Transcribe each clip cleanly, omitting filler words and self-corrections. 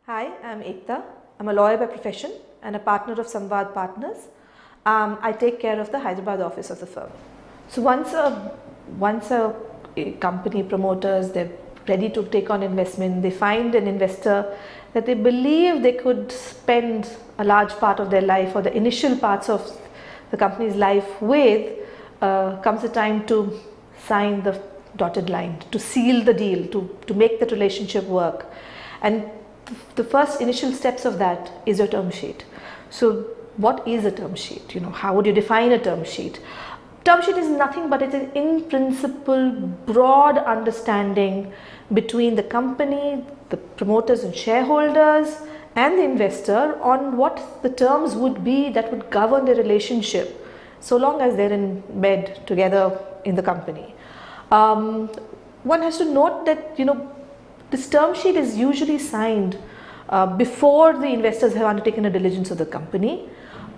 Hi, I'm Ekta. I'm a lawyer by profession and a partner of Samvad Partners. I take care of the Hyderabad office of the firm. So once a company promoters, they're ready to take on investment, they find an investor that they believe they could spend a large part of their life or the initial parts of the company's life with, comes the time to sign the dotted line, to seal the deal, to make that relationship work. And the first initial steps of that is your term sheet. So what is a term sheet? How would you define a term sheet? Term sheet is nothing but it's an in principle broad understanding between the company, the promoters and shareholders and the investor on what the terms would be that would govern the relationship so long as they're in bed together in the company. One has to note that this term sheet is usually signed before the investors have undertaken a diligence of the company,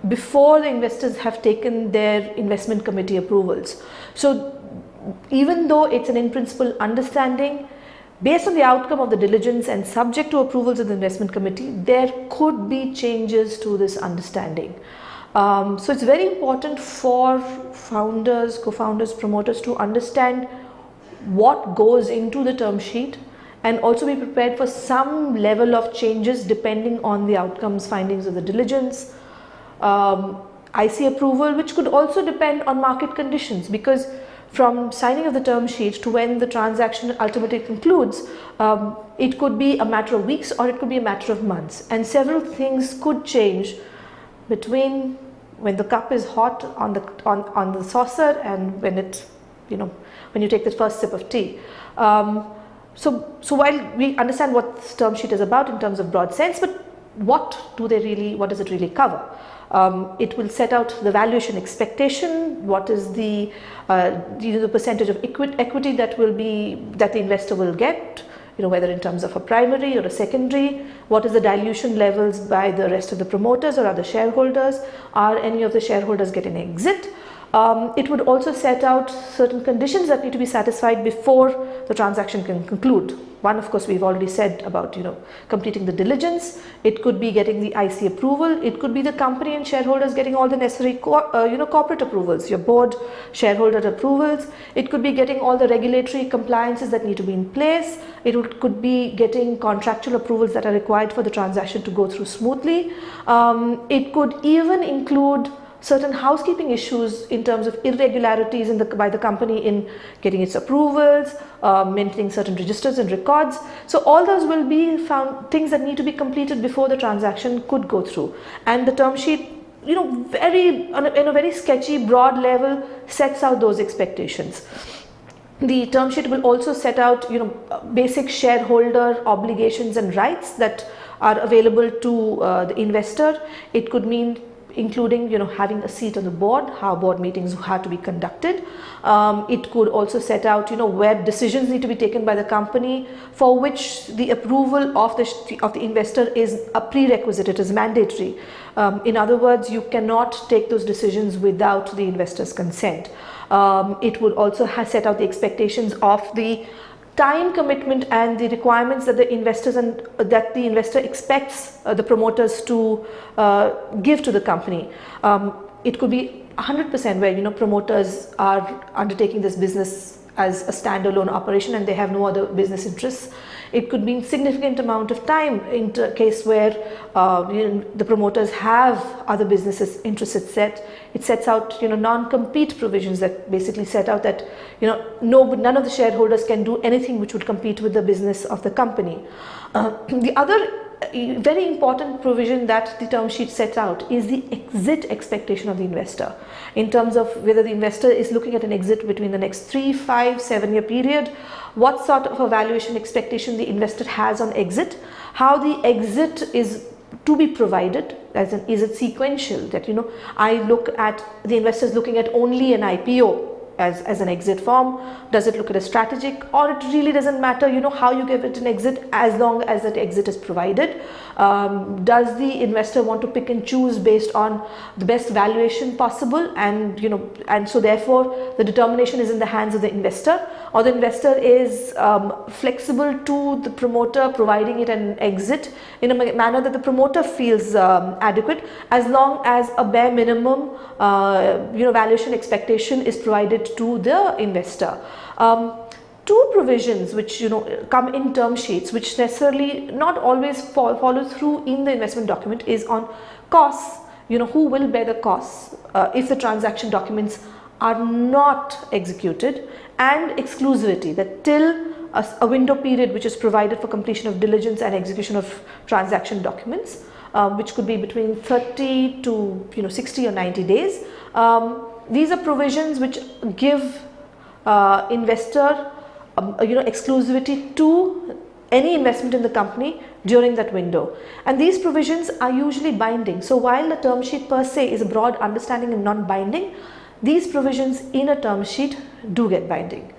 before the investors have taken their investment committee approvals. So even though it's an in principle understanding, based on the outcome of the diligence and subject to approvals of the investment committee, there could be changes to this understanding. So it's very important for founders, co-founders, promoters to understand what goes into the term sheet and also be prepared for some level of changes depending on the outcomes, findings of the diligence, IC approval, which could also depend on market conditions, because from signing of the term sheet to when the transaction ultimately concludes, it could be a matter of weeks or it could be a matter of months, and several things could change between when the cup is hot on the saucer and when when you take the first sip of tea. So while we understand what this term sheet is about in terms of broad sense, but what does it really cover? It will set out the valuation expectation, what is the percentage of equity that the investor will get, whether in terms of a primary or a secondary, what is the dilution levels by the rest of the promoters or other shareholders, are any of the shareholders getting an exit. It would also set out certain conditions that need to be satisfied before the transaction can conclude. One, of course, we've already said about completing the diligence. It could be getting the IC approval. It could be the company and shareholders getting all the necessary corporate approvals, your board shareholder approvals. It could be getting all the regulatory compliances that need to be in place. Could be getting contractual approvals that are required for the transaction to go through smoothly. It could even include certain housekeeping issues in terms of irregularities by the company in getting its approvals, maintaining certain registers and records. So all those will be found things that need to be completed before the transaction could go through. And the term sheet, in a very sketchy, broad level, sets out those expectations. The term sheet will also set out, basic shareholder obligations and rights that are available to the investor. It could mean including having a seat on the board, how board meetings have to be conducted. It could also set out where decisions need to be taken by the company, for which the approval of the investor is a prerequisite, it is mandatory. In other words, you cannot take those decisions without the investor's consent. It would also set out the expectations of the time commitment and the requirements that the investor expects the promoters to give to the company. It could be 100% where promoters are undertaking this business as a standalone operation and they have no other business interests. It could mean significant amount of time in a case where the promoters have other businesses interests set. It sets out non-compete provisions that basically set out that none of the shareholders can do anything which would compete with the business of the company. The other very important provision that the term sheet sets out is the exit expectation of the investor, in terms of whether the investor is looking at an exit between the next 3, 5, 7-year period, what sort of a valuation expectation the investor has on exit, how the exit is to be provided, is it sequential, that the investor is looking at only an IPO as an exit form, does it look at a strategic, or it really doesn't matter how you give it an exit as long as that exit is provided. Does the investor want to pick and choose based on the best valuation possible, and so therefore the determination is in the hands of the investor, or the investor is flexible to the promoter, providing it an exit in a manner that the promoter feels adequate, as long as a bare minimum valuation expectation is provided to the investor. Two provisions which come in term sheets, which necessarily not always follow through in the investment document, is on costs. Who will bear the costs if the transaction documents are not executed, and exclusivity, that till a window period which is provided for completion of diligence and execution of transaction documents, which could be between 30 to 60 or 90 days. These are provisions which give investor exclusivity to any investment in the company during that window, and these provisions are usually binding. So while the term sheet per se is a broad understanding and non-binding, these provisions in a term sheet do get binding.